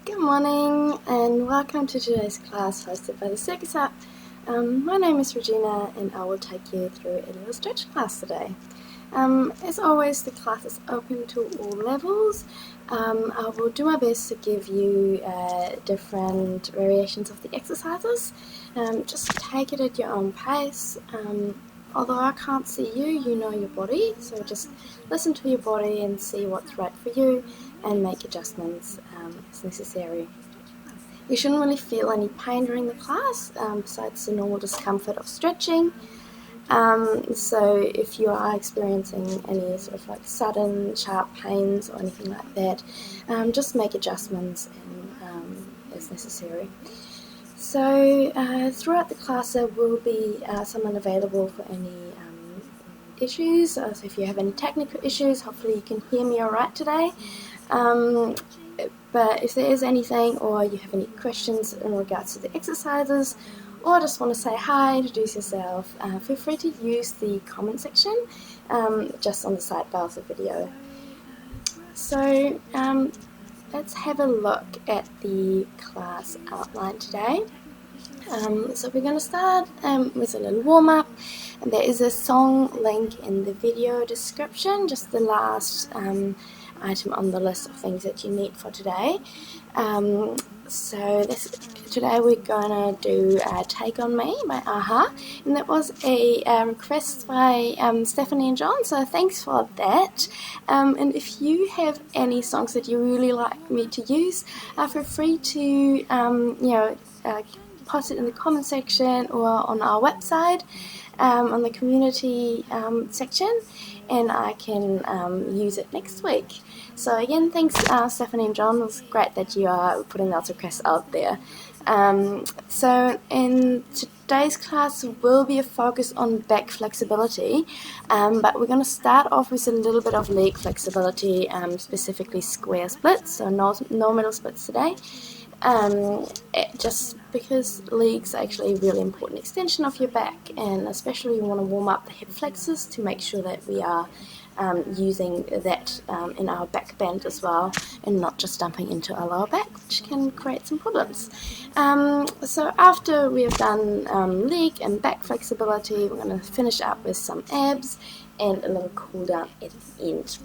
Good morning and welcome to today's class hosted by the Circus App. My name is Regina and I will take you through a little stretch class today. As always, the class is open to all levels. I will do my best to give you different variations of the exercises. Just take it at your own pace. Although I can't see you, you know your body, so just listen to your body and see what's right for you and make adjustments as necessary. You shouldn't really feel any pain during the class besides the normal discomfort of stretching. So if you are experiencing any sort of like sudden sharp pains or anything like that, just make adjustments as necessary. So throughout the class there will be someone available for any issues. So if you have any technical issues, hopefully you can hear me alright today. But if there is anything or you have any questions in regards to the exercises or just want to say hi, introduce yourself, feel free to use the comment section just on the sidebar of the video. So let's have a look at the class outline today. So we're going to start with a little warm-up, and there is a song link in the video description, just the last item on the list of things that you need for today. Today we're going to do Take On Me by AHA, and that was a request by Stephanie and John, so thanks for that. And if you have any songs that you really like me to use, feel free to post it in the comment section or on our website on the community section, and I can use it next week. So again, thanks Stephanie and John. It's great that you are putting those requests out there. So in today's class will be a focus on back flexibility, but we're going to start off with a little bit of leg flexibility, specifically square splits, so no middle splits today. Just because legs are actually a really important extension of your back, and especially you want to warm up the hip flexors to make sure that we are using that in our back bend as well, and not just dumping into our lower back, which can create some problems. So after we have done leg and back flexibility, we're going to finish up with some abs and a little cool down at the end.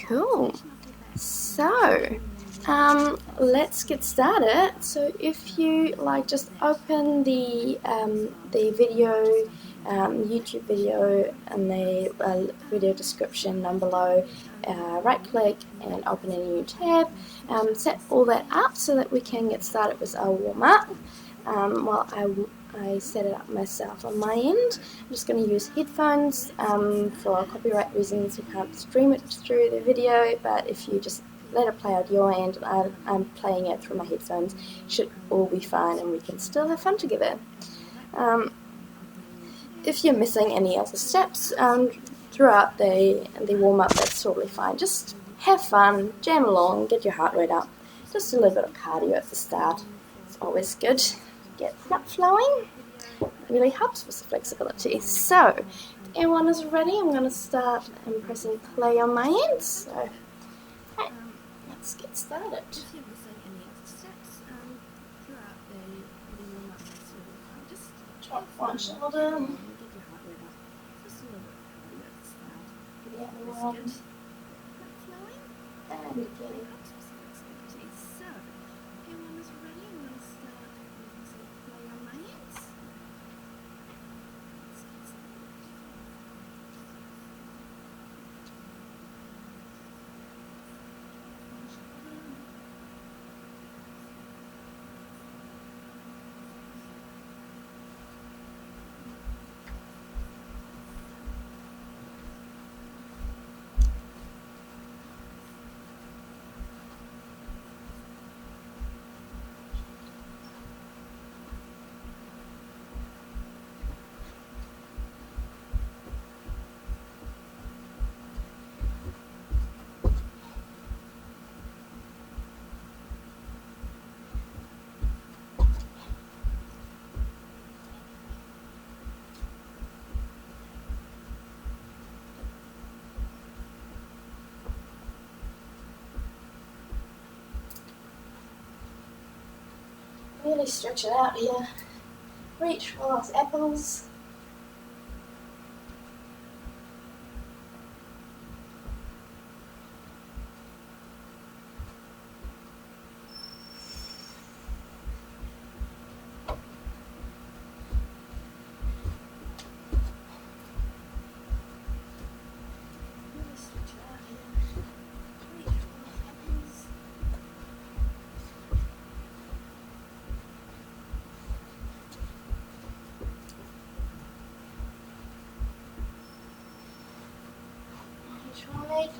Cool. So let's get started. So if you like, just open the video, YouTube video, and the video description down below. Right click and open a new tab. Set all that up so that we can get started with our warm up. While I set it up myself on my end, I'm just going to use headphones. For copyright reasons, we can't stream it through the video, but if you just let it play out your end, I'm playing it through my headphones, it should all be fine and we can still have fun together. If you're missing any other steps throughout the warm-up, that's totally fine. Just have fun, jam along, get your heart rate up. Just a little bit of cardio at the start. It's always good. Get blood flowing. It really helps with the flexibility. So, if everyone is ready, I'm going to start pressing play on my end. So, right, let's get started. Drop one shoulder. The other one. And again. really stretch it out here. Reach for those apples.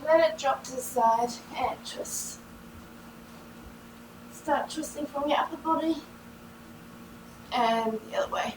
Let it drop to the side and twist. Start twisting from your upper body and the other way.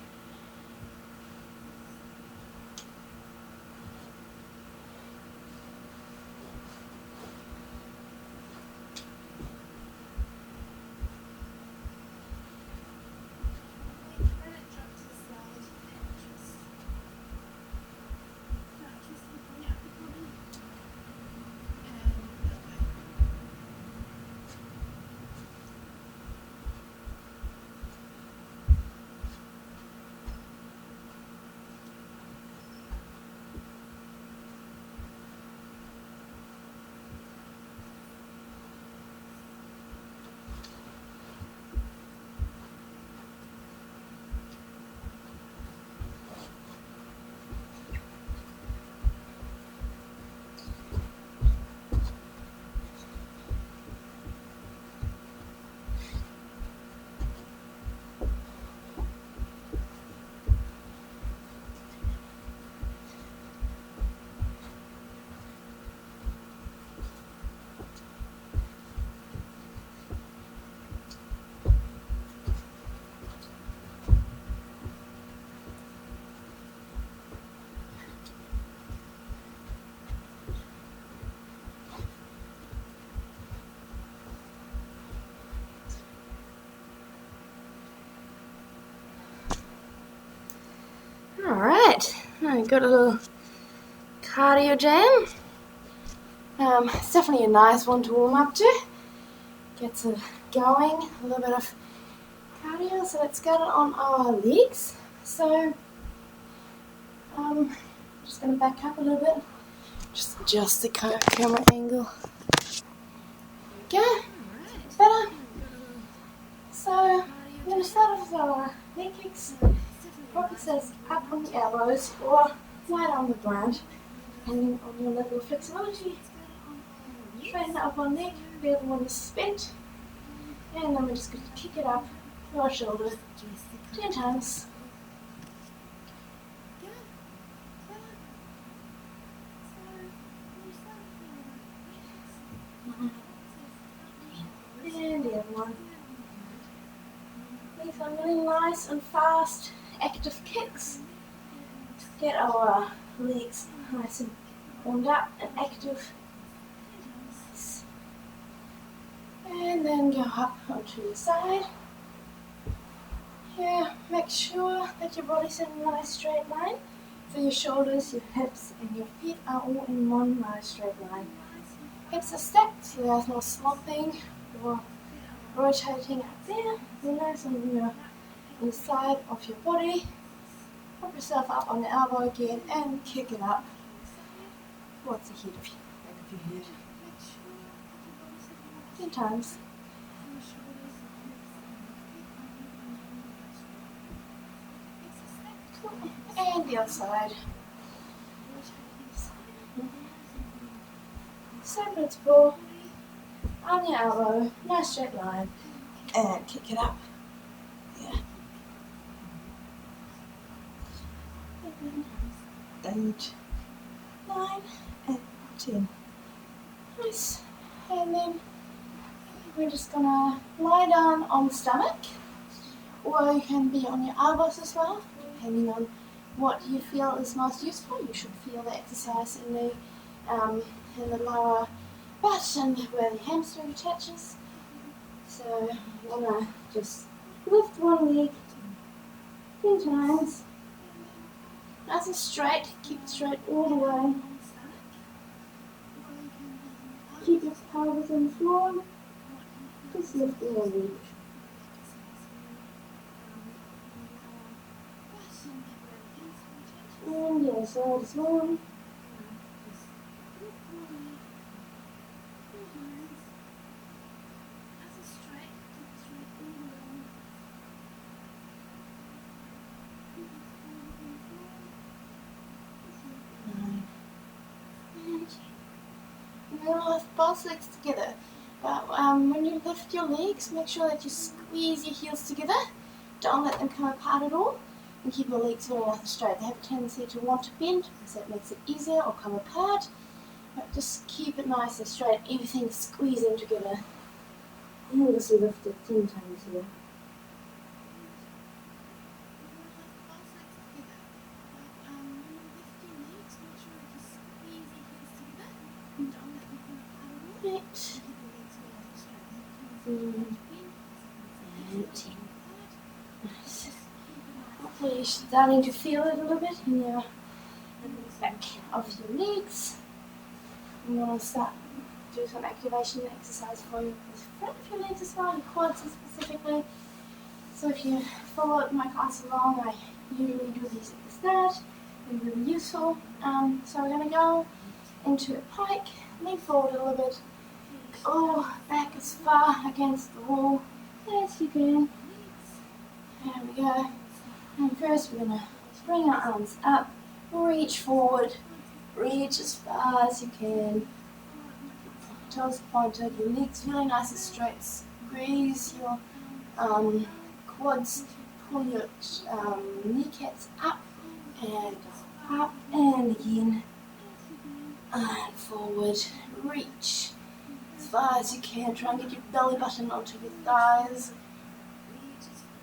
Alright, I got a little cardio jam. It's definitely a nice one to warm up to. Gets it going, a little bit of cardio, so let's get it on our legs. So, I'm just going to back up a little bit, just adjust the camera angle. There we go, better. So, I'm going to start off with our leg kicks. Probably says up on the elbows or flat on the ground, depending on your level of flexibility. Straighten up one leg, the other one is bent, and then we're just going to kick it up to our shoulder 10 times. And the other one. These are really nice and fast active kicks to get our legs nice and warmed up and active. And then go up onto the side. Here, make sure that your body's in a nice straight line. So your shoulders, your hips and your feet are all in one nice straight line. Hips are stacked so there's no slumping or rotating up there. You're nice on the side of your body. Pop yourself up on the elbow again and kick it up towards the head of back of your head. 10 times. And the other side. Same principle. On the elbow, nice straight line, and kick it up. Yeah. 7, 8, 9, and 10. Nice. And then we're just gonna lie down on the stomach, or you can be on your elbows as well, depending on what you feel is most useful. You should feel the exercise in the lower butt and where the hamstring attaches. So you wanna just lift one leg 10 times, nice and straight. Keep it straight all the way. Keep your pelvis on the floor. Just lift one leg. and the other side as well. And then we'll lift both legs together. But when you lift your legs, make sure that you squeeze your heels together. Don't let them come apart at all. And keep your legs really nice and straight. They have a tendency to want to bend because that makes it easier or come apart. But just keep it nice and straight. Everything squeezing together. And just lift it 10 times here. Right. And 10. Nice. Hopefully you're starting to feel it a little bit in your back of your legs. I'm going to start do some activation exercise for the front of your legs as well, your quads specifically. So if you followed my class along, I usually do these at the start. They're really useful. So we're going to go into a pike, lean forward a little bit, go back as far against the wall as you can. There we go. And first we're going to bring our arms up, reach forward, reach as far as you can. Toes pointed, your legs really nice and straight. Squeeze your quads, pull your kneecaps up and go up and again and forward. Reach as far as you can. Try and get your belly button onto your thighs.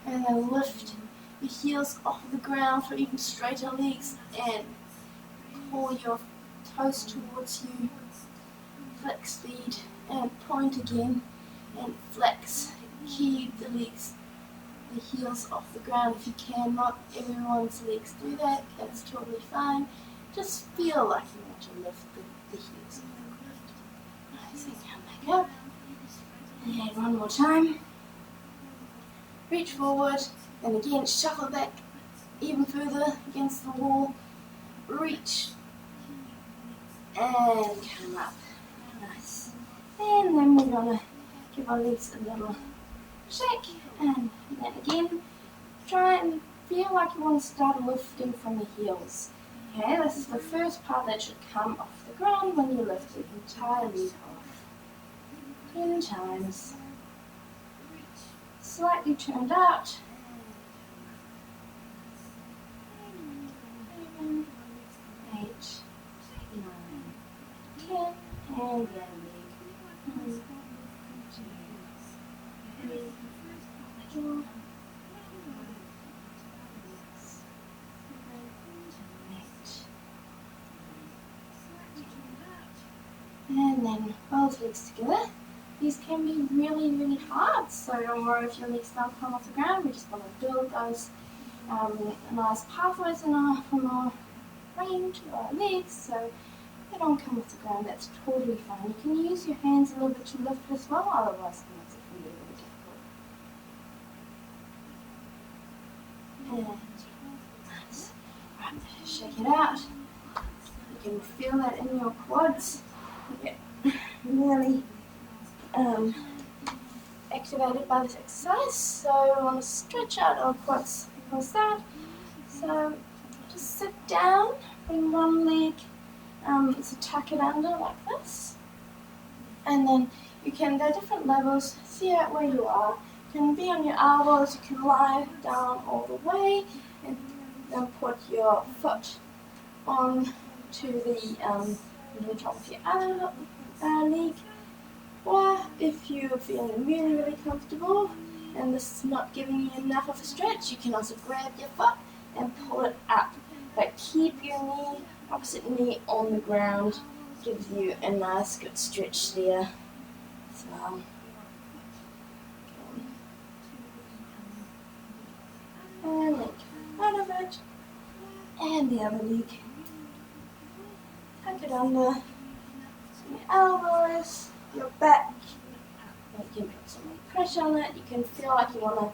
And then lift your heels off the ground for even straighter legs and pull your toes towards you. Flex feet and point again and flex. Keep the legs, the heels off the ground if you can. Not everyone's legs do that. That's totally fine. Just feel like you want to lift the heels off the ground. Nice, and come back up. And one more time. Reach forward and again shuffle back even further against the wall. Reach and come up. Nice. And then we're going to give our legs a little shake. And then again, try and feel like you want to start lifting from the heels. Okay, this is the first part that should come off the ground when you lift the entire leg off. 10 times. Slightly turned out. 7, 8, 9, 10, and the other leg. 1, 2, 3, 4, 7, 8, and then both legs together. These can be really, really hard, so don't worry if your legs don't come off the ground. We just want to build those nice pathways from our brain to our legs, so they don't come off the ground. That's totally fine. You can use your hands a little bit to lift as well, otherwise it makes it really, really difficult. And nice. Right, shake it out. You can feel that in your quads. You get really activated by this exercise. So we want to stretch out our quads from the start. So just sit down, bring one leg, so tuck it under like this. And then you can, there are different levels, see out where you are. You can be on your elbows, you can lie down all the way, and then put your foot on to the top of your other leg. Or if you're feeling really, really comfortable and this is not giving you enough of a stretch, you can also grab your foot and pull it up. But keep your knee, opposite knee on the ground. Gives you a nice good stretch there as well. And leg out of it. And the other leg. Tuck it under your elbows, your back. You can put some more pressure on it. You can feel like you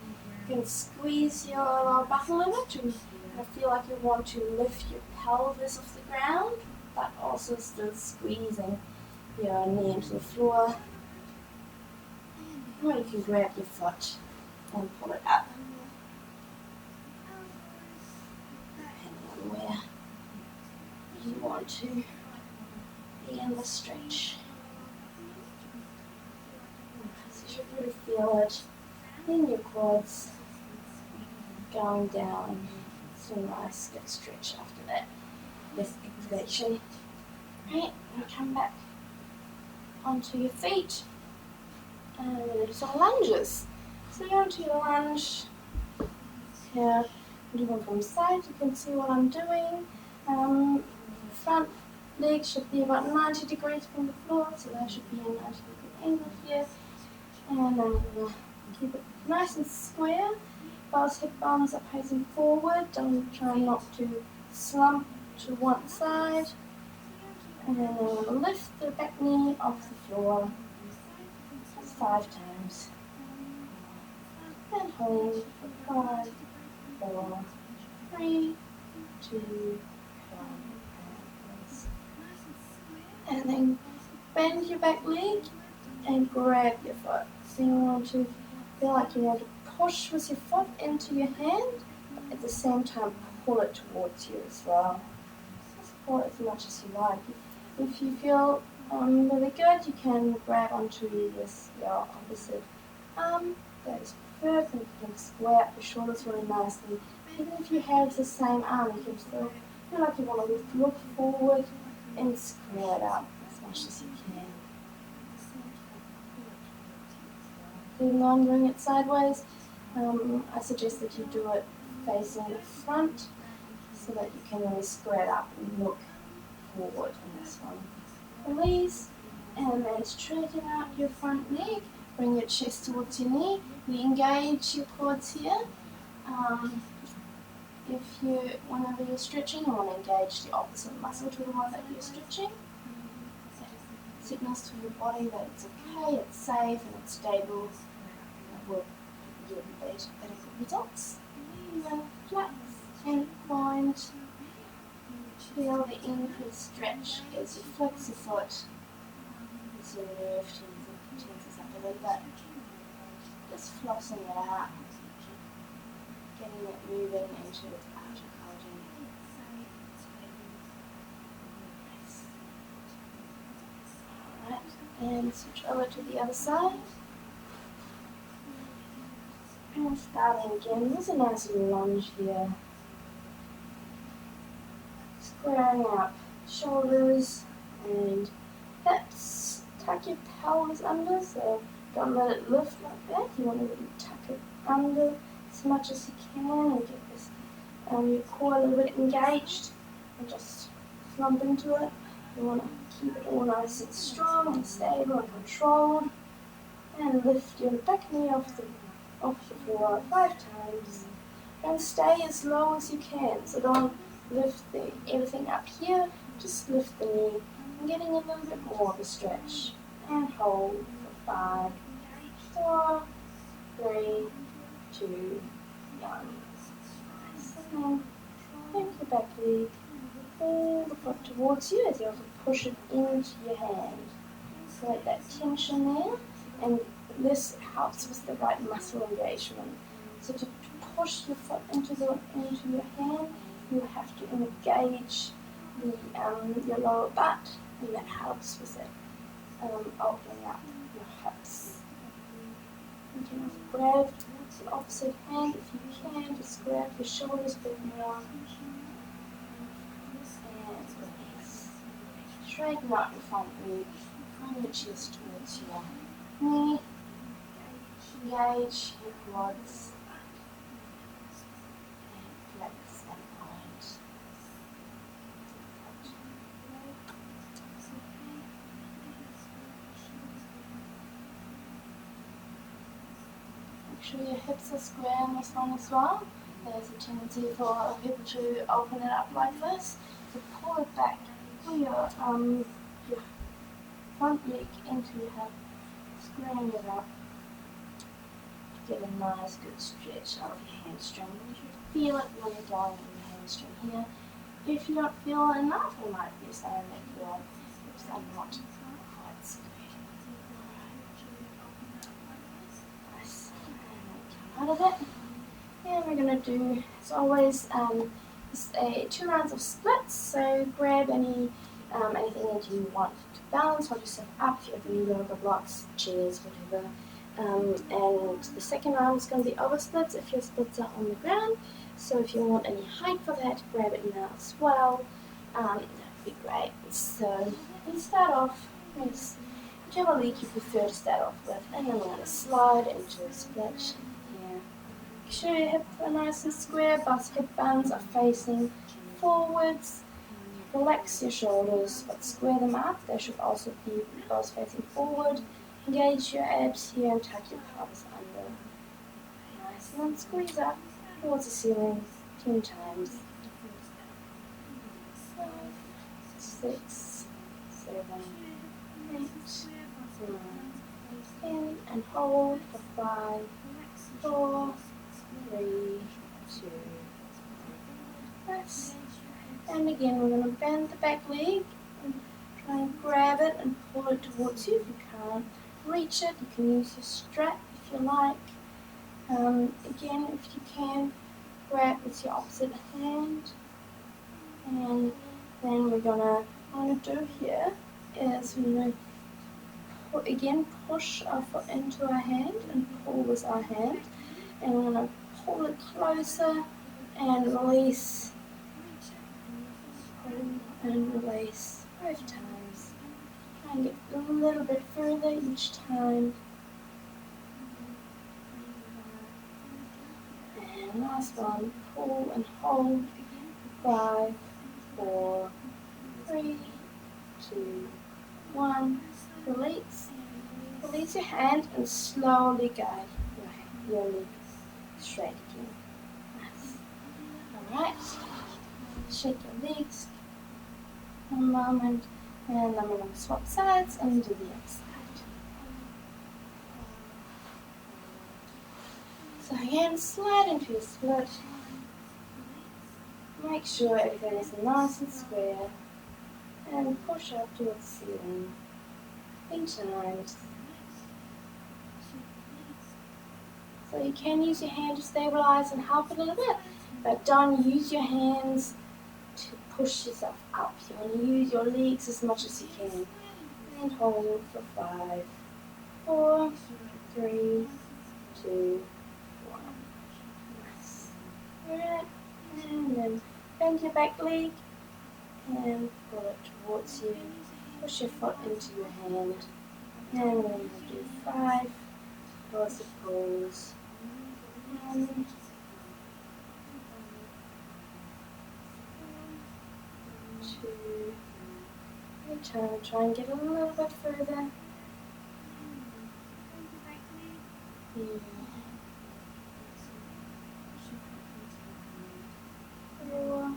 can squeeze your lower back a little bit to I feel like you want to lift your pelvis off the ground, but also still squeezing your knee into the floor. Or you can grab your foot and pull it up, depending on where you want to be in the stretch. So you should really feel it in your quads going down. It's a nice good stretch after that, this activation. Right, and come back onto your feet and we're going to do some lunges. So you're onto your lunge here. I'm doing from side. You can see what I'm doing. Front leg should be about 90 degrees from the floor, so there should be a 90 degree angle here. And I'm going to keep it nice and square. Both hip bones are facing forward. Don't try not to slump to one side. And then I'm going to lift the back knee off the floor. That's 5 times. And hold for 5, 4, 3, 2, 1, and then bend your back leg and grab your foot. So you want to feel like you want to push with your foot into your hand, but at the same time pull it towards you as well. Just pull it as much as you like. If you feel really good, you can grab onto your opposite arm. That is perfect. You can square up your shoulders really nicely. Even if you have the same arm, you can still feel like you want to look forward and square it up as much as you can. Even though I'm doing it sideways, I suggest that you do it facing the front so that you can really square it up and look forward in this one. Release, and then straighten out your front leg. Bring your chest towards your knee. You engage your quads here. Whenever you're stretching, you want to engage the opposite muscle to the one that you're stretching. That signals to your body that it's okay, it's safe, and it's stable. It will give better results. And then flex and point. Feel the increased stretch as you flex your foot. As your nerve tenses up a little bit. Just flossing it out. Getting it moving into its outer collagen. Alright, and switch over to the other side. And starting again, there's a nice little lunge here. Squaring up shoulders and hips. Tuck your pelvis under, so don't let it lift like that. You want to really tuck it under as much as you can and get this your core a little bit engaged and just slump into it. You want to keep it all nice and strong and stable and controlled. And lift your back knee off the floor 5 times. And stay as low as you can. So don't lift everything up here. Just lift the knee and getting a little bit more of a stretch. And hold for 5, 4, 3, 2, 1. And then bend your back leg, pull the foot towards you as you also push it into your hand. So let that tension there, and this helps with the right muscle engagement. So to push your foot into your hand, you have to engage your lower butt, and that helps with it opening up your hips. You can also grab the opposite hand if you can, just grab your shoulders a bit more. And release. Straighten out your front leg, bring your chest towards your knee, engage your quads, and flex and point. Make sure your hips are square in this one as well. There's a tendency for people to open it up like this. So pull it back, pull your front leg into your hip, squaring it up. Get a nice good stretch out of your hamstring. You should feel it when you're going in your hamstring here. If you don't feel enough, it might be a sign that your hips are not quite square. Nice. And out of it. And we're going to do, as always, 2 rounds of splits. So grab anything that you want to balance, hold yourself up if you have any yoga blocks, chairs, whatever. And the second round is going to be over splits if your splits are on the ground. So if you want any height for that, grab it now as well. That would be great. So we start off with whichever leg you prefer to start off with, and then we're going to slide into a split here. Make sure your hips are nice and square, both hip bones are facing forwards. Relax your shoulders, but square them up. They should also be both facing forward. Engage your abs here and tuck your pelvis under. Nice, and then squeeze up towards the ceiling 10 times. 5, 6, 7, 8, 9, 10, and hold for 5, 4, 3, 2, 1. Nice. And again, we're going to bend the back leg and try and grab it and pull it towards you. If you can't reach it, you can use your strap if you like. Again, if you can, grab with your opposite hand. And then what we're going to do here is we're going to again push our foot into our hand and pull with our hand. And we're going to pull it closer and release. And release 5 times. Try and get a little bit further each time. And last one, pull and hold. 5, 4, 3, 2, 1. Release. Release your hand and slowly guide your leg straight again. Nice. Alright. Shake your legs. One moment, and then we're going to swap sides and do the other side. So again, slide into your split. Make sure everything is nice and square, and push up towards the ceiling 10 times. So you can use your hand to stabilize and help a little bit, but don't use your hands to push yourself up. You want to use your legs as much as you can. And hold for 5, 4, 3, 2, 1. Nice. Alright. And then bend your back leg and pull it towards you. Push your foot into your hand. And then we'll do 5 explosive pulls. 1, 2, try and get a little bit further. 3, 4,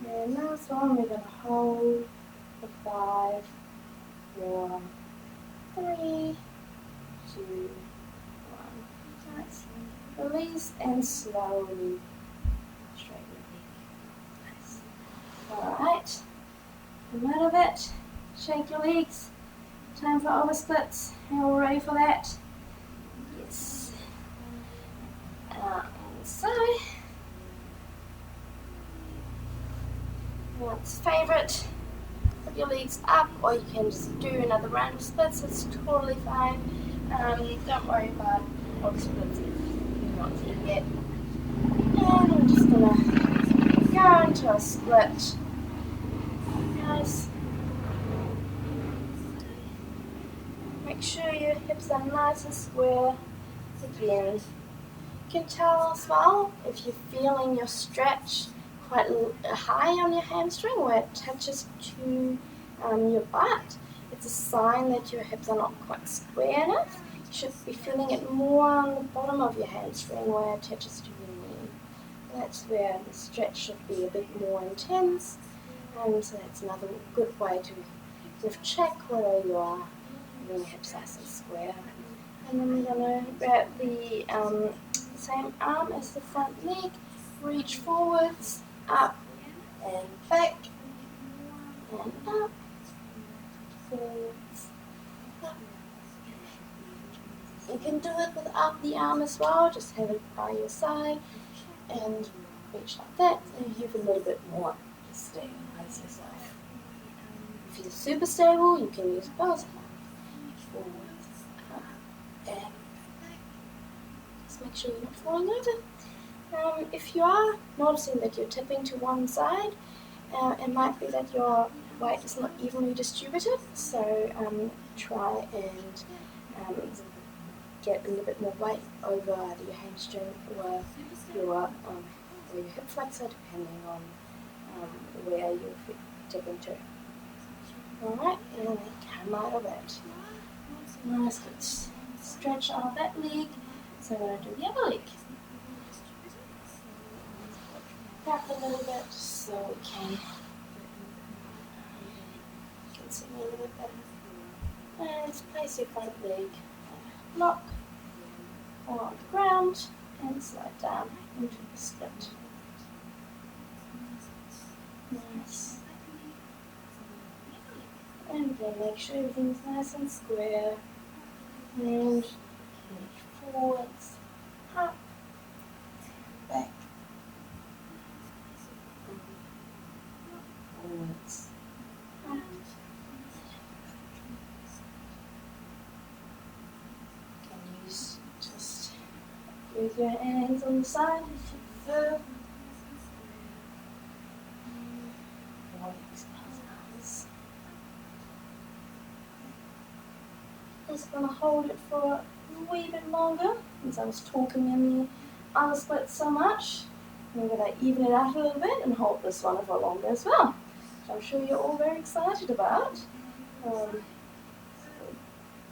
and last one we're going to hold for 5, 4, 3, 2, 1. Nice. Release and slowly straighten the leg. Nice. Alright, come out of it, shake your legs, time for over splits, and we're ready for that. Yes. So, once favourite, put your legs up, or you can just do another round of splits, it's totally fine. Don't worry about over splits if you're not there yet. And we're just going to go into a split. Nice. Make sure your hips are nice and square. Again, you can tell as well if you're feeling your stretch quite high on your hamstring where it touches to your butt. It's a sign that your hips are not quite square enough. You should be feeling it more on the bottom of your hamstring where it touches to your knee. That's where the stretch should be a bit more intense. So that's another good way to sort of check whether your hips are nice and square. And then we're going to grab the same arm as the front leg, reach forwards, up and back, and up, forwards, up. You can do it without the arm as well, just have it by your side and reach like that, and you have a little bit more to stabilize yourself. If you're super stable, you can use both hands, forwards, up, and back. Just make sure you're not falling over. If you are noticing that you're tipping to one side, it might be that your weight is not evenly distributed, so try and get a little bit more weight over either your hamstring or your hip flexor, depending on where you're tipping to. Alright, and then come out of it. Nice good stretch out of that leg. So I'm going to do the other leg. Back a little bit so we can see a little bit better. And place your front leg block on the ground and slide down into the split. Nice. And then make sure everything's nice and square. And reach forwards, up, back, forwards, up. Just with your hands on the side if you prefer. Just going to hold it for a wee bit longer, since I was talking in the other split so much. I'm going to even it out a little bit and hold this one for longer as well, which I'm sure you're all very excited about.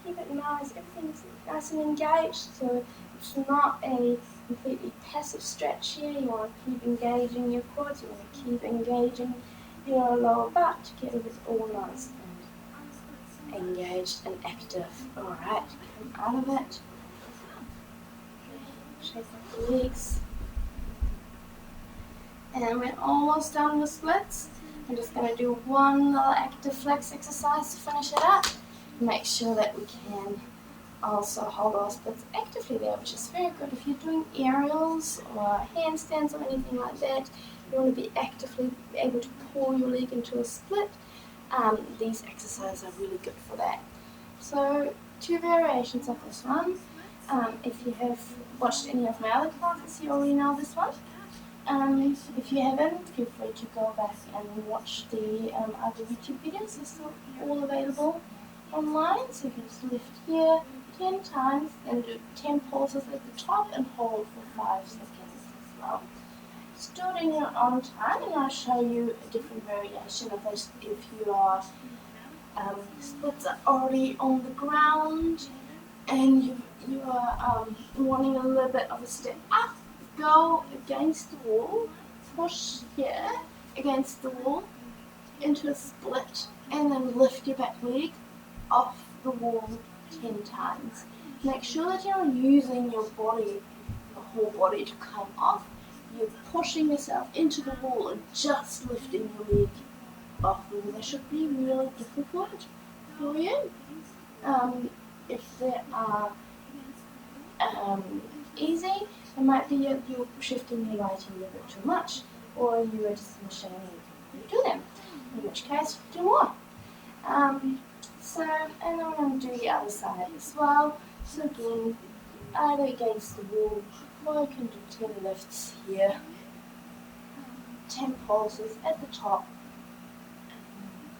Keep it nice, everything's nice and engaged, so it's not a completely passive stretch here. You want to keep engaging your quads, you want to keep engaging your lower butt to get it all nice and engaged and active. Alright, come out of it. Shake up the legs. And we're almost done with splits. I'm just going to do one little active flex exercise to finish it up. Make sure that we can also hold our splits actively there, which is very good. If you're doing aerials or handstands or anything like that, you want to be actively able to pull your leg into a split. These exercises are really good for that. So 2 variations of this one. If you have watched any of my other classes, you already know this one. If you haven't, feel free to go back and watch the other YouTube videos. They're still all available online, so you can just lift here 10 times and do 10 pulses at the top and hold for 5 seconds as well. Just do it in your own time, and I'll show you a different variation of this if your splits are already on the ground and you are wanting a little bit of a step up. Go against the wall, push here against the wall into a split, and then lift your back leg off the wall 10 times. Make sure that you're using your body, the whole body, to come off. You're pushing yourself into the wall and just lifting your leg off the wall. That should be really difficult for you. If they are easy, it might be you're shifting your weight a little bit too much, or you are just ashamed you do them, in which case do more. And then I'm going to do the other side as well. So again, either against the wall, or you can do 10 lifts here, 10 pulses at the top,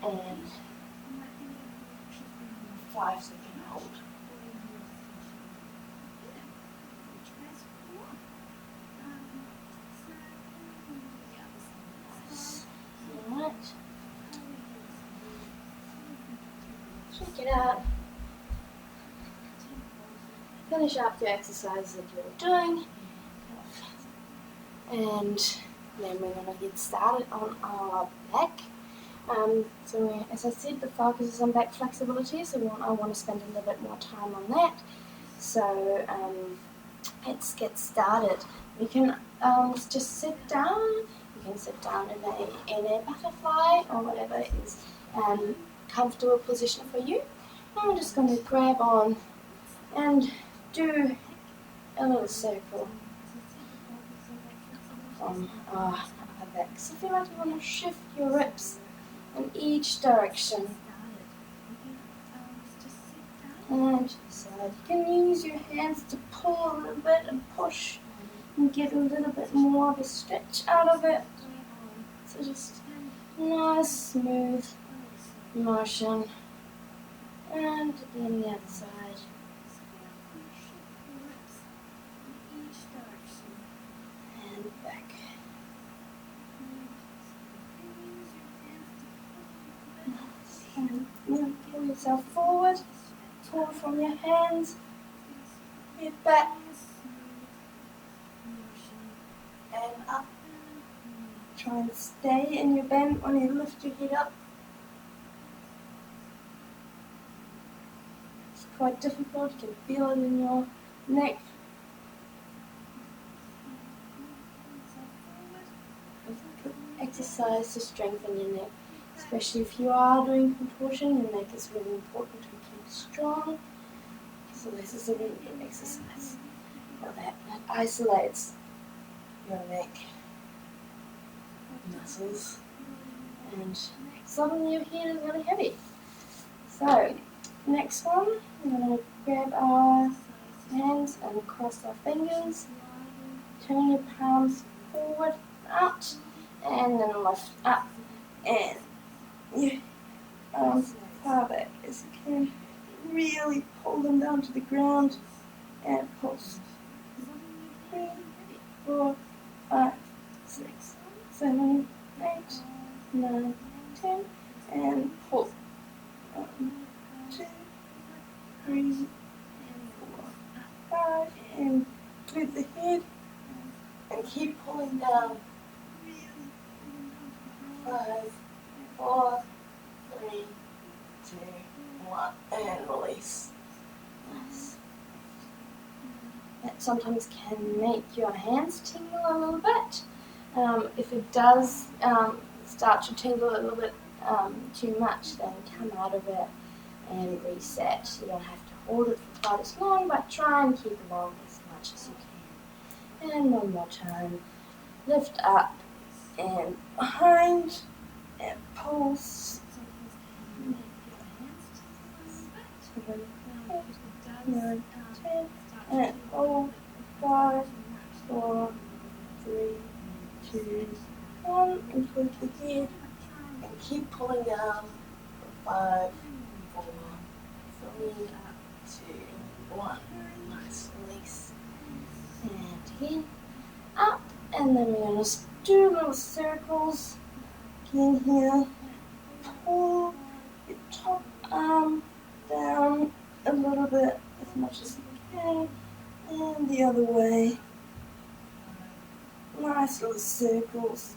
and 5-second hold. Alright. Check it out. Finish up the exercises that you're doing. And then we're going to get started on our back. So as I said, the focus is on back flexibility, so I want to spend a little bit more time on that. So let's get started. You can just sit down. You can sit down in a butterfly or whatever is comfortable position for you. And we're just going to grab on and do a little circle from our upper back. So if you like, you want to shift your ribs in each direction. And to the side. You can use your hands to pull a little bit and push and get a little bit more of a stretch out of it. So just nice, smooth motion. And again the other side. And back. And then pull yourself forward. Pull from your hands. Head back. And up. Try and stay in your bend when you lift your head up. It's quite difficult, you can feel it in your neck. It's a good exercise to strengthen your neck, especially if you are doing contortion. Your neck is really important to keep strong. So this is a really good exercise for that. That isolates your neck muscles, and suddenly your head is really heavy. So next one, we're going to grab our hands and cross our fingers, turn your palms forward, out, and then lift up, and your arms as far back as you can. Really pull them down to the ground, and pulse. 3, 4, 5, 6, 7, 8, 9, 10, and pull. 1, 2, 3, 4, 5, and with the head, and keep pulling down. 5, 4, 3, 2, 1, and release. Nice. That sometimes can make your hands tingle a little bit. If it does start to tingle a little bit too much, then come out of it and reset. You don't have to hold it for quite as long, but try and keep along as much as you can. And one more time. Lift up and behind and pulse. 7, 8, 9, 10, and hold. 5, 4, 3, 2, 1. Include the head and keep pulling down. 5, 4, 3, 2, 1. Nice release. And again, up. And then we're going to do little circles. Again here. Pull your top arm down a little bit as much as you can. And the other way. Nice little circles.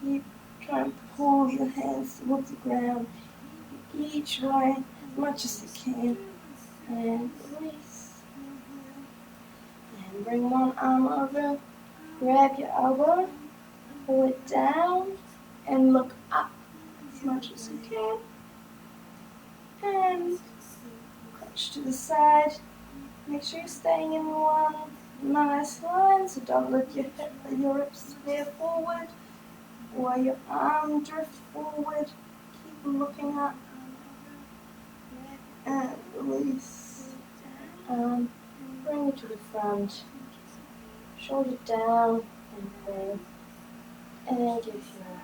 Keep trying to pull your hands towards the ground each way as much as you can. And release. And bring one arm over. Grab your elbow. Pull it down. And look up as much as you can. And crunch to the side. Make sure you're staying in one nice line, so don't let your hips flare forward or your arm drift forward. Keep looking up and release. Bring it to the front, shoulder down and bring, and then give your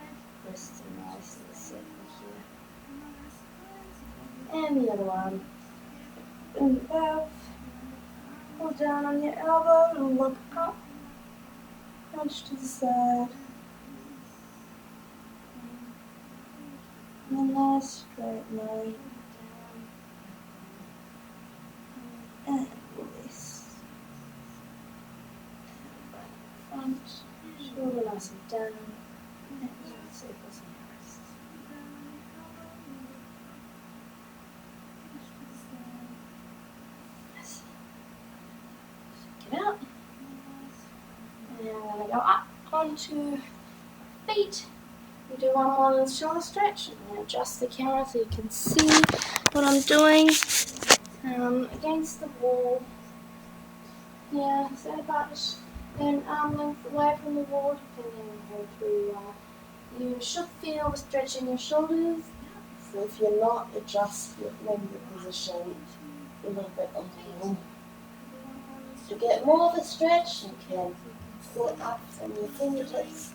wrists a nice little circle here. And the other one, bend above. Pull down on your elbow and look up. Crunch to the side. And a nice straight line. And release. Front, shoulder nice and down. And circles in your wrists. Out. onto feet. We do one more little shoulder stretch. I'm going to adjust the camera so you can see what I'm doing. Against the wall. Yeah, so about an arm length away from the wall, depending on how through you are. You should feel the stretch in your shoulders. So if you're not, adjust your maybe the position a little bit on the wall. To get more of a stretch, you can pull it up from your fingertips.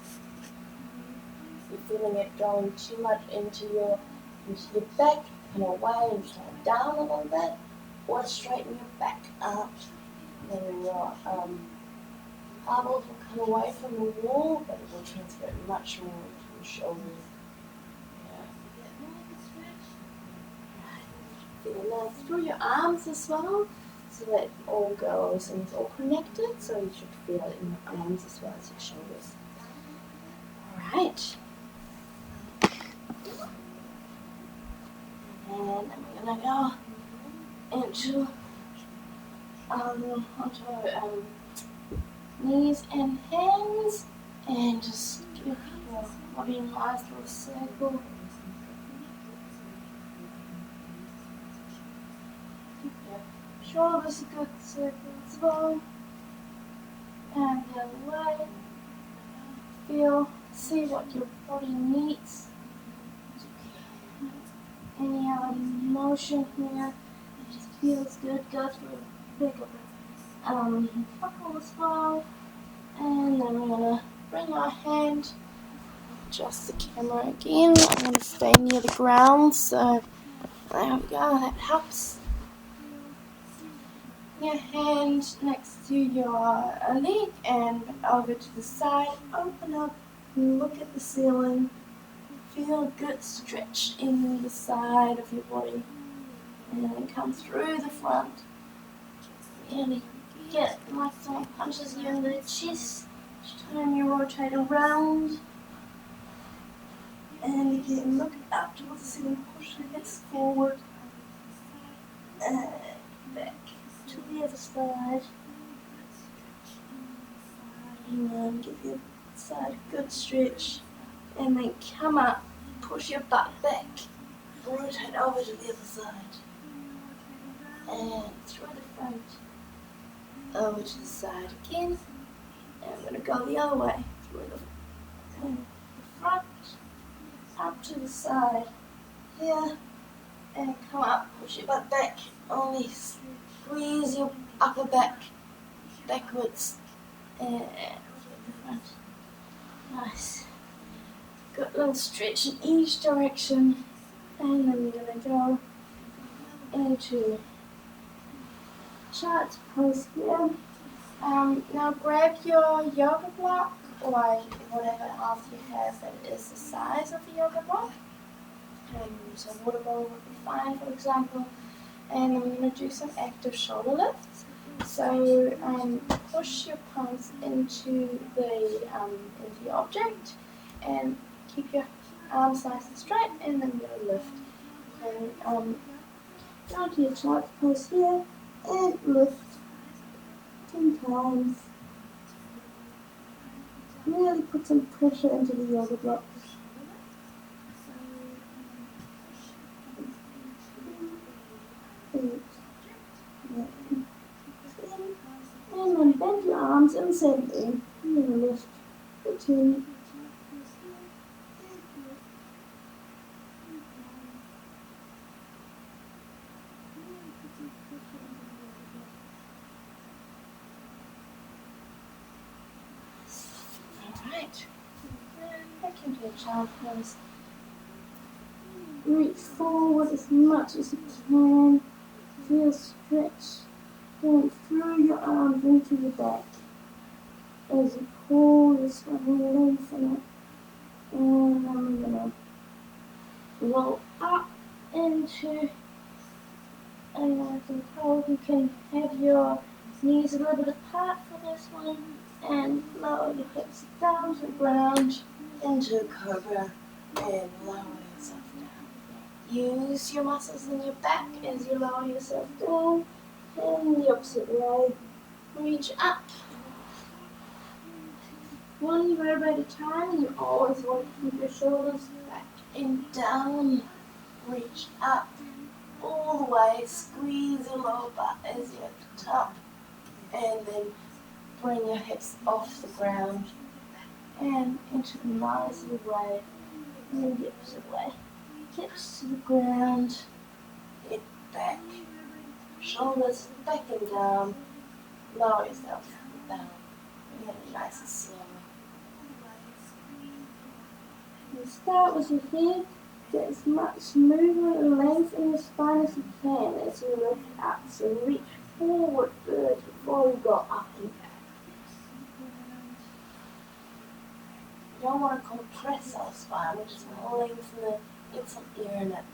If you're feeling it going too much into your back, come away and turn down a little bit, or straighten your back up. Then your elbows will come away from the wall, but it will transfer much more into your shoulders. Feel now through your arms as well, so that it all goes and it's all connected, so you should feel it in your arms as well as your shoulders. Alright. And then we're going to go into onto knees and hands, and just give your body a nice little circle. Keep your shoulders a good circle as well. And the other way. See what your body needs. Any other motion here, it just feels good. Go through a big buckle as well. And then we're going to bring our hand, adjust the camera again. I'm going to stay near the ground, so there we go, that helps. Your hand next to your leg and over to the side. Open up and look at the ceiling. Feel a good stretch in the side of your body. And then come through the front. Really get like someone punches you in the chest. Each time you rotate around. And again, look up towards the ceiling. Push your hips forward. And back to the other side. And then give your side a good stretch. And then come up, push your butt back, rotate over to the other side, and through the front, over to the side again, and I'm going to go the other way, through the front, up to the side, here, and come up, push your butt back, only squeeze your upper back, backwards, and through the front, nice. Good little stretch in each direction, and then we're going to go into child's pose here. Now grab your yoga block or whatever else you have that is the size of the yoga block. So a water bottle would be fine, for example. And then we're going to do some active shoulder lifts. So push your palms into the object and keep your arms nice and straight, and then you're going to lift. And go to your child's pose here and lift 10 times. Really put some pressure into the yoga block. And then bend your arms and send in. And then lift the 10. Alright. Back into your child pose. Reach forward as much as you can. Feel stretch going through your arms into your back. As you pull this one, lengthen it. And I'm going to roll up into a nice and cold. You can have your knees a little bit apart for this one. And lower your hips down to the ground into cobra and lower yourself down. Use your muscles in your back as you lower yourself down, and the opposite way. Reach up one vertebra at a time, and you always want to keep your shoulders back and down. Reach up all the way, squeeze your lower butt as you're at the top, and then bring your hips off the ground and into a nice little wave. And then hips away. Hips to the ground, head back, shoulders back and down, lower yourself down. Again, nice and slow. You start with your head, get as much movement and length in your spine as you can as you lift up. So reach forward first before you go up and back. You don't want to compress our spine, we just want to lengthen it, get some air in it.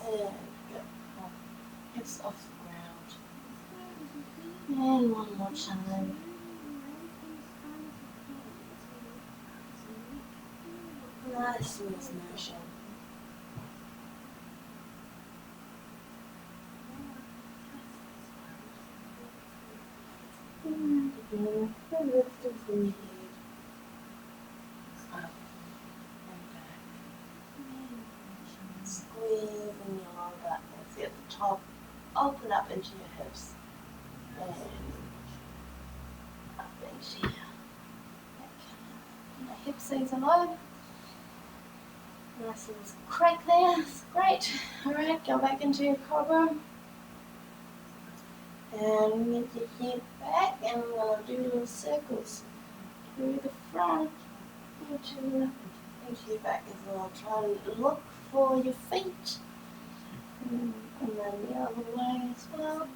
And go hips off the ground. And one more time. Nice smooth motion. And again, the lift of the head. Up and back. Squeeze in your lower back. Let's see at the top. Open up into your hips. And up into your back. And the hip stays alive. Nice little crack there. That's great. Alright, go back into your cobra. And get your head back, and we're going to do little circles through the front into your back as well. Try and look for your feet. And then the other way as well.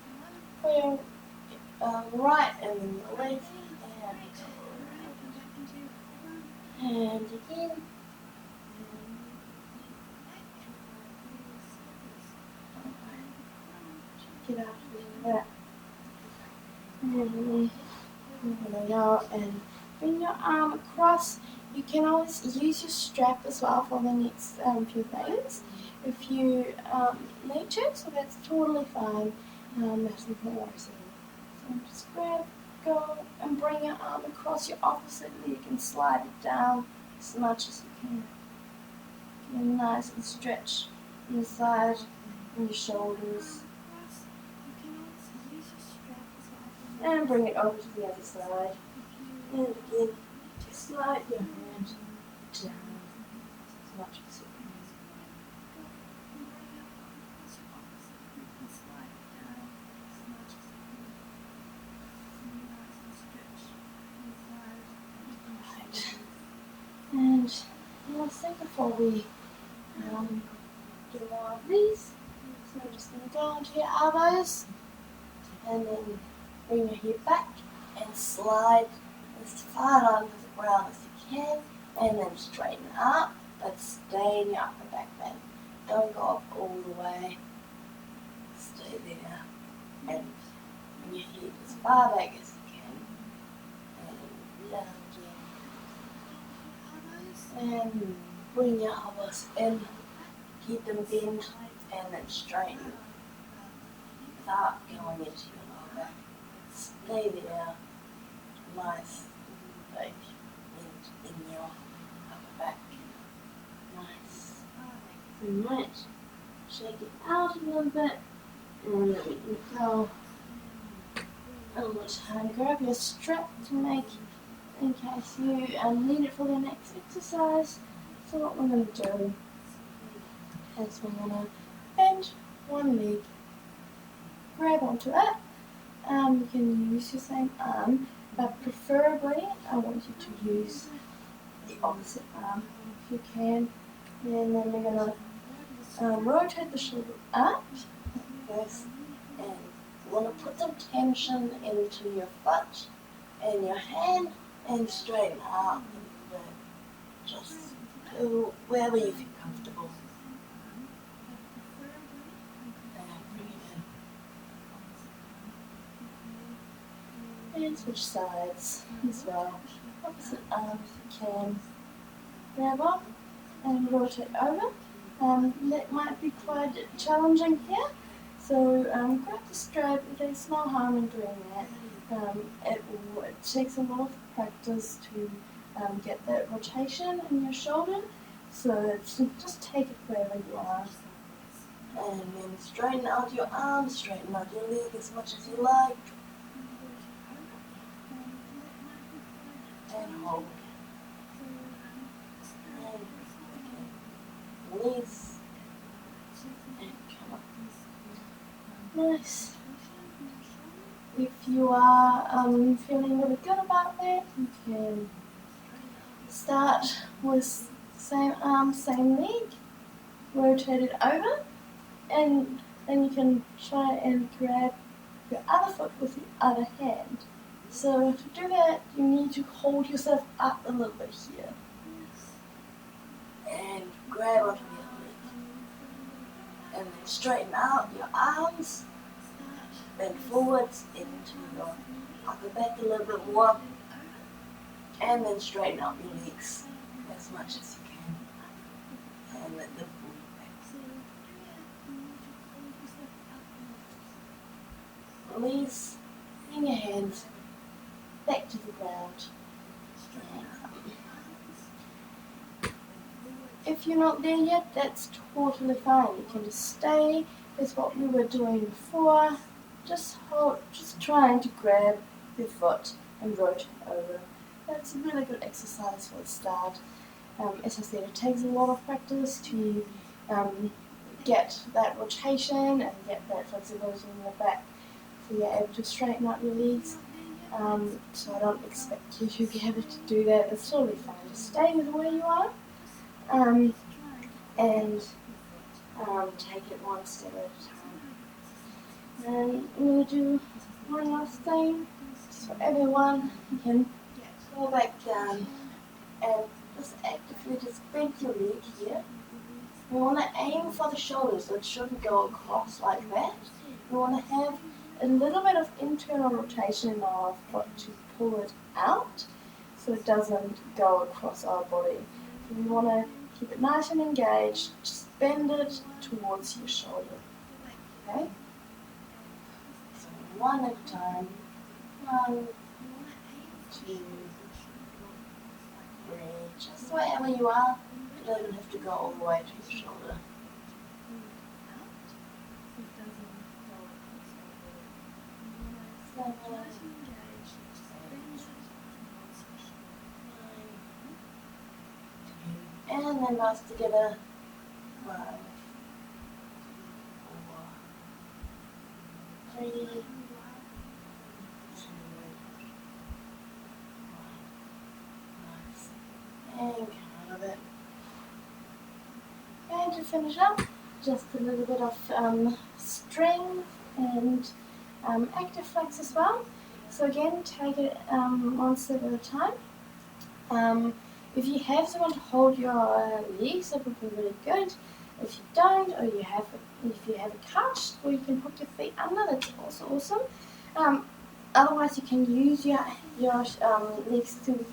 For your right and then the left. And again. Get out of that. And there we go. And bring your arm across. You can always use your strap as well for the next few things if you need to, so that's totally fine. Nothing to worry about. So just go and bring your arm across your opposite leg and slide it down as much as you can. Get nice and stretch on the side and your shoulders. And bring it over to the other side. And again, slide your hand down as much as you can. Right. And last thing before we do more of these, so I'm just going to go onto your elbows and then bring your head back and slide as far onto the ground as you can, and then straighten up, but stay in your upper back bend. Don't go up all the way. Stay there and bring your head as far back as you can. And down again. And bring your elbows in, keep them bent, and then straighten without going into your lower back. Stay there, nice, big, in your upper back. Nice. You might shake it out a little bit, and then we can go one more time. Grab your strap to make, in case you need it for the next exercise. So what we're going to do is we're going to bend one leg, grab onto it. You can use your same arm, but preferably I want you to use the opposite arm if you can. And then we're going to rotate the shoulder up first, and you want to put some tension into your foot and your hand and straighten out a little bit, just to wherever you feel comfortable. And switch sides as well. Opposite arm if you can. Grab on and rotate over. That might be quite challenging here. So grab the strap. There's no harm in doing that. It takes a lot of practice to get that rotation in your shoulder. So just take it wherever you are. And then straighten out your arms, straighten out your leg as much as you like. And hold. And release. And come up. Nice. If you are feeling really good about that, you can start with same arm, same leg, rotate it over, and then you can try and grab your other foot with the other hand. So to do that, you need to hold yourself up a little bit here. And grab onto the other leg. And then straighten out your arms. Bend forwards into your upper back a little bit more. And then straighten out your legs as much as you can. And let them fall back. Release. Bring your hands back to the ground. If you're not there yet, that's totally fine. You can just stay with what we were doing before. Just trying to grab your foot and rotate over. That's a really good exercise for the start. As I said, it takes a lot of practice to get that rotation and get that flexibility in your back, so you're able to straighten out your legs. So I don't expect you to be able to do that. It's totally fine. Just stay with where you are and take it one step at a time. And I'm going to do one last thing. Just for everyone, you can go back down and just actively just bend your leg here. You want to aim for the shoulders, so it shouldn't go across like that. You want to have a little bit of internal rotation in our foot to pull it out so it doesn't go across our body. So you want to keep it nice and engaged, just bend it towards your shoulder. Okay? So one at a time. 1, 2, 3. Just wherever you are. You don't even have to go all the way to your shoulder. 7, 8, 9, and then last together. 5, 4, 3, 2, 1. And come out of it. And to finish up, just a little bit of strength and active flex as well. So again, take it one step at a time. If you have someone to hold your legs, that would be really good. If you don't, or if you have a couch where you can put your feet under, that's also awesome. Otherwise, you can use your legs to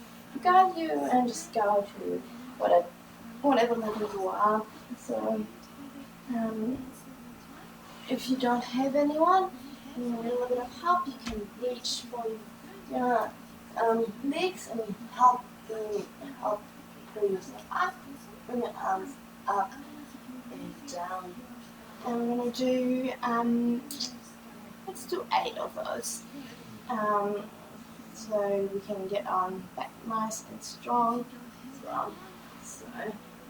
guide you and just go to whatever level you are. So if you don't have anyone, and you need a little bit of help, you can reach for your legs and help pull yourself up, bring your arms up and down. And we're going to do, let's do 8 of those. So we can get on back nice and strong as well. So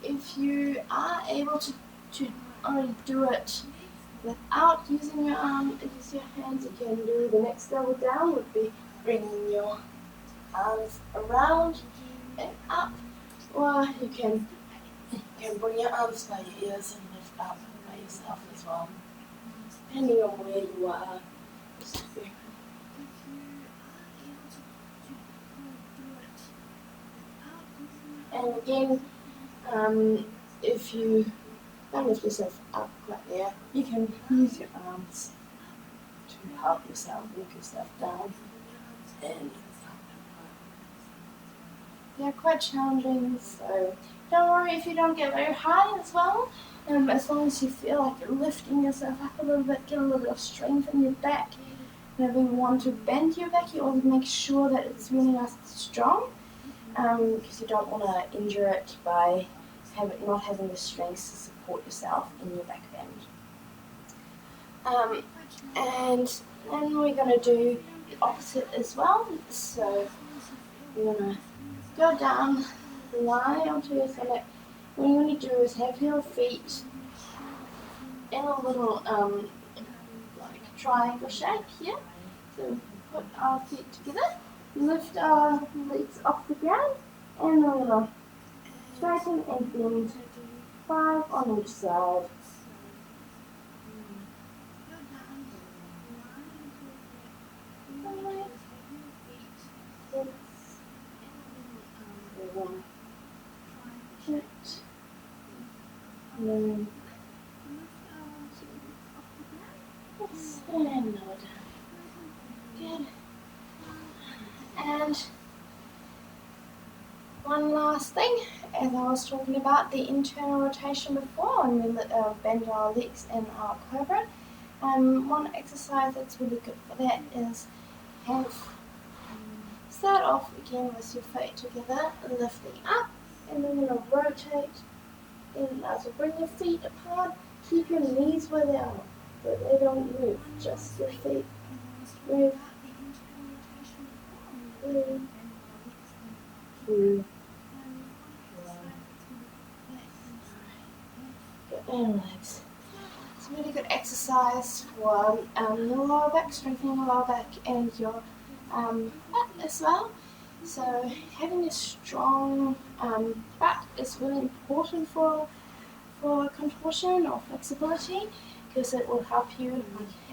if you are able to only do it without using your use your hands, you can do the next level down would be bringing your arms around and up, or you can bring your arms by your ears and lift up by yourself as well, depending on where you are. And again, if you don't lift yourself up quite there, you can use your arms to help yourself, lift yourself down. And they're quite challenging, so don't worry if you don't get very high as well. As long as you feel like you're lifting yourself up a little bit, get a little bit of strength in your back, whenever you want to bend your back, you always make sure that it's really nice and strong, because you don't want to injure it by not having the strength to support yourself in your back bend. And then we're going to do the opposite as well. So we're going to go down, lie onto your stomach. What you want to do is have your feet in a little like triangle shape here. So put our feet together, lift our legs off the ground, and then we're going to straighten and bend 5 on each side. And lower down. Good. And one last thing, as I was talking about the internal rotation before, and we bend our legs in our cobra. One exercise that's really good for that is start off again with your feet together, lifting up, and then you're going to rotate. So bring your feet apart, keep your knees where they are, but they don't move, just your feet move. 3, 2, 1. Good, and relax. It's a really good exercise for your lower back, strengthening your lower back and your butt as well. So having a strong butt is really important for contortion or flexibility, because it will help you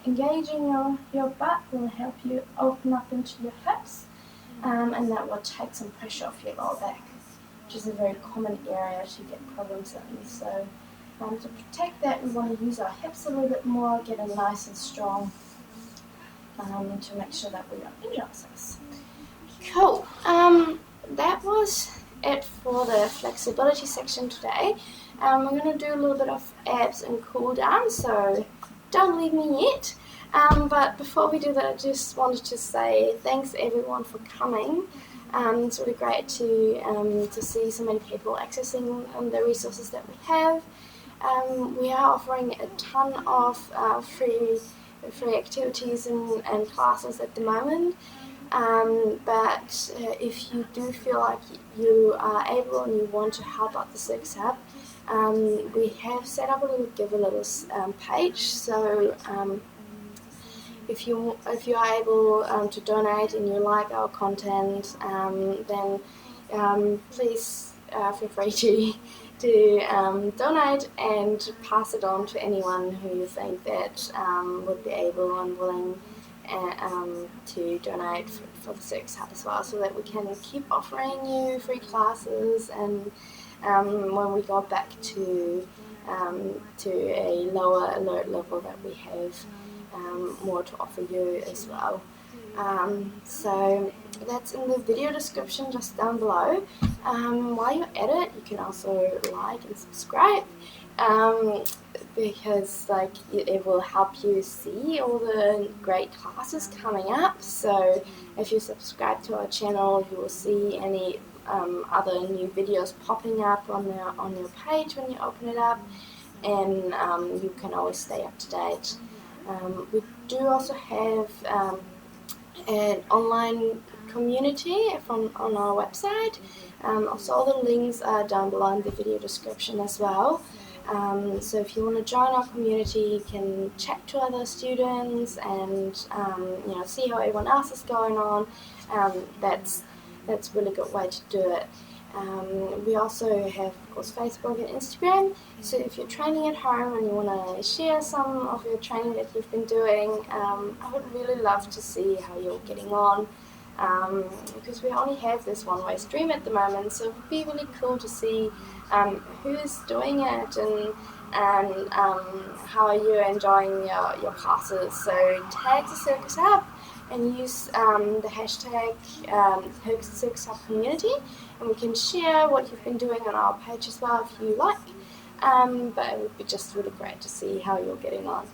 engaging your butt, will help you open up into your hips, and that will take some pressure off your lower back, which is a very common area to get problems in. So to protect that, we want to use our hips a little bit more, get them nice and strong, to make sure that we don't injure ourselves. Cool. That was it for the flexibility section today. We're going to do a little bit of abs and cool down, so don't leave me yet. But before we do that, I just wanted to say thanks everyone for coming. It's really great to see so many people accessing the resources that we have. We are offering a ton of free activities and classes at the moment. But if you do feel like you are able and you want to help out the Circus Hub, we have set up a little Give a Little page. So if you are able to donate and you like our content, then please feel free to donate and pass it on to anyone who you think that would be able and willing to donate for the Circus Hub as well, so that we can keep offering you free classes, and when we go back to a lower alert level, that we have more to offer you as well. So that's in the video description just down below. While you're at it, you can also like and subscribe, because it will help you see all the great classes coming up. So if you subscribe to our channel, you will see any other new videos popping up on your page when you open it up, and you can always stay up to date. We do also have an online community on our website. Also, all the links are down below in the video description as well. So if you want to join our community, you can chat to other students and see how everyone else is going on. That's a really good way to do it. We also have, of course, Facebook and Instagram. So if you're training at home and you want to share some of your training that you've been doing, I would really love to see how you're getting on, because we only have this one-way stream at the moment. So it would be really cool to see who's doing it and how you're enjoying your classes. So tag the Circus Hub and use the hashtag Circus Hub Community, and we can share what you've been doing on our page as well if you like. But it would be just really great to see how you're getting on.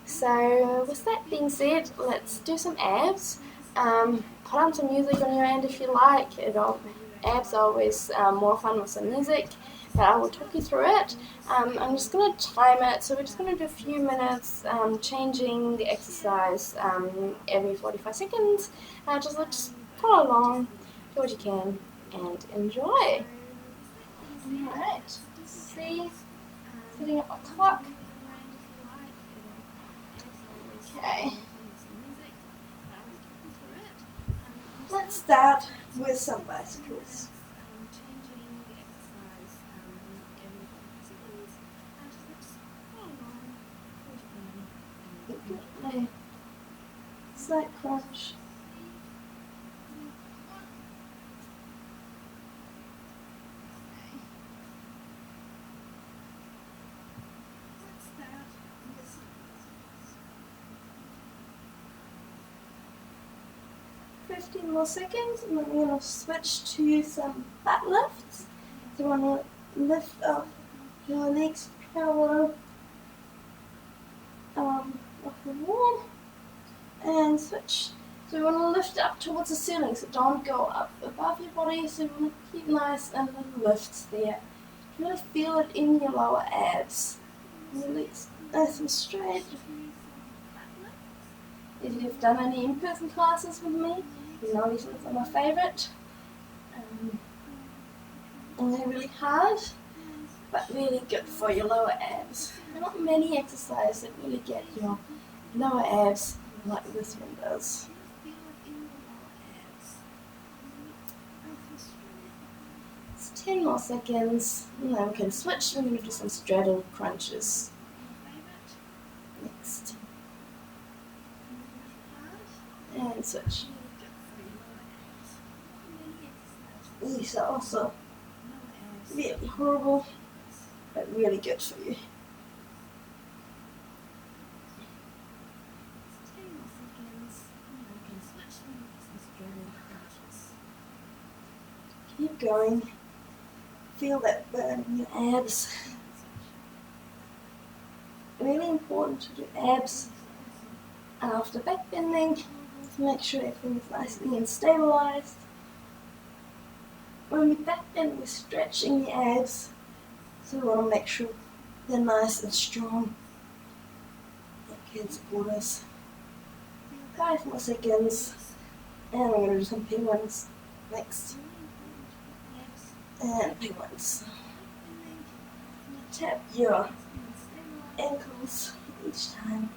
So with that being said, let's do some abs. Put on some music on your end if you like. Abs are always more fun with some music, but I will talk you through it. I'm just going to time it, so we're just going to do a few minutes, changing the exercise every 45 seconds. Just follow along, do what you can, and enjoy. Alright, see, setting up my clock. Okay. Let's start with some bicycles. Okay. Slight crunch. Fifteen more seconds, and then we're going to switch to some butt lifts. So you want to lift up your legs parallel off the wall and switch. So we want to lift up towards the ceiling, so don't go up above your body. So we want to keep nice and little lifts there. Really feel it in your lower abs. Your legs nice and straight. If you've done any in-person classes with me, you know these ones are my favourite. And they're really hard, but really good for your lower abs. There are not many exercises that really get your lower abs like this one does. It's 10 more seconds, and then we can switch. We're going to do some straddle crunches next. And switch. These are also really horrible, but really good for you. Keep going. Feel that burn in your abs. Really important to do abs after back bending to make sure everything is nicely and stabilized. When we back bend, we're stretching the abs, so we want to make sure they're nice and strong. They can support us. 5 more seconds, and we're going to do some penguins next. And penguins. Tap your ankles each time.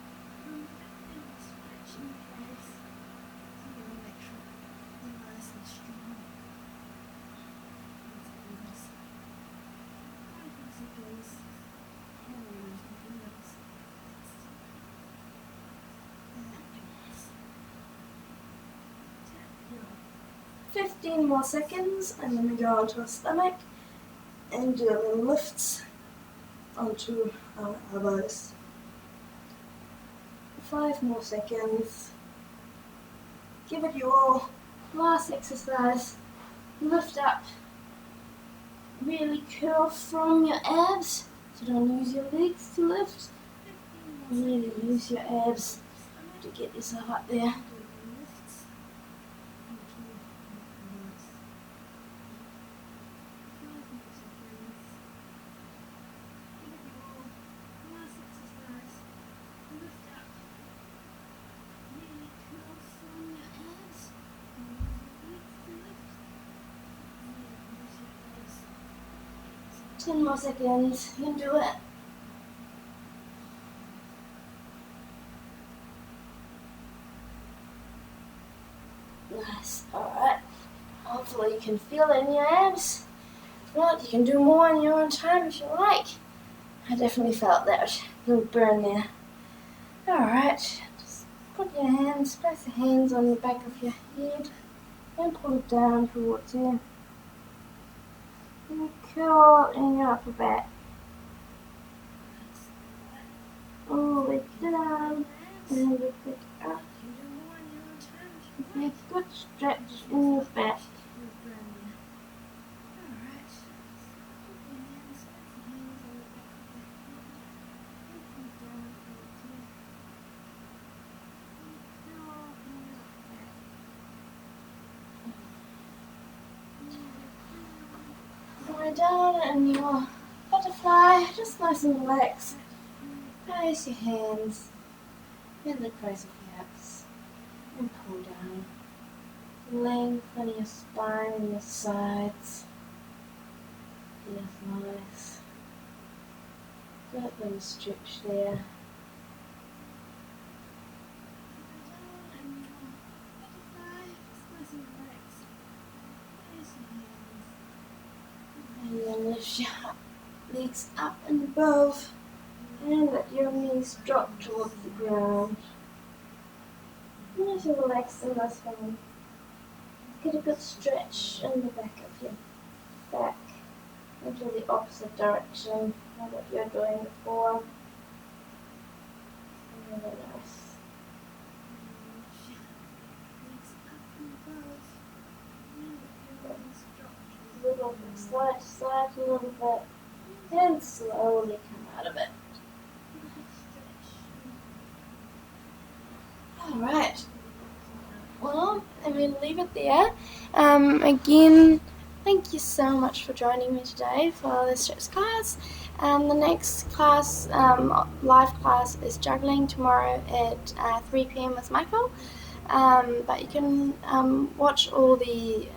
Fifteen more seconds, and then we go onto our stomach and do a little lifts onto our elbows. 5 more seconds. Give it your all. Last exercise. Lift up. Really curl from your abs. So don't use your legs to lift. Really use your abs to get yourself up there. Ten more seconds, you can do it. Nice, alright. Hopefully you can feel it in your abs. If not, you can do more in your own time if you like. I definitely felt that little burn there. Alright, just put your hands, place the hands on the back of your head and pull it down towards you. And curl in your upper back. All the way down and lift it up. Make a good stretch in your back. lie down in your butterfly, just nice and relaxed. Place your hands in the crows of your hips and pull down. Lengthen your spine and your sides. Yes, nice. Good little stretch there. And then lift your legs up and above, and let your knees drop towards the ground. Nice and relaxed in this one. Get a good stretch in the back of your back into the opposite direction of what you're doing before. Really nice. Little bit, slide a little bit, and slowly come out of it. Alright, well, I'm going to leave it there. Again, thank you so much for joining me today for this stretch class. The next class, live class, is juggling tomorrow at 3 p.m. with Michael. But you can watch all the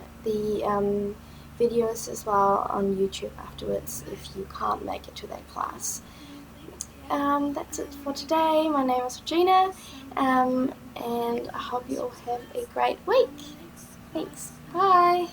videos as well on YouTube afterwards if you can't make it to that class. That's it for today. My name is Regina, and I hope you all have a great week. Thanks. Bye.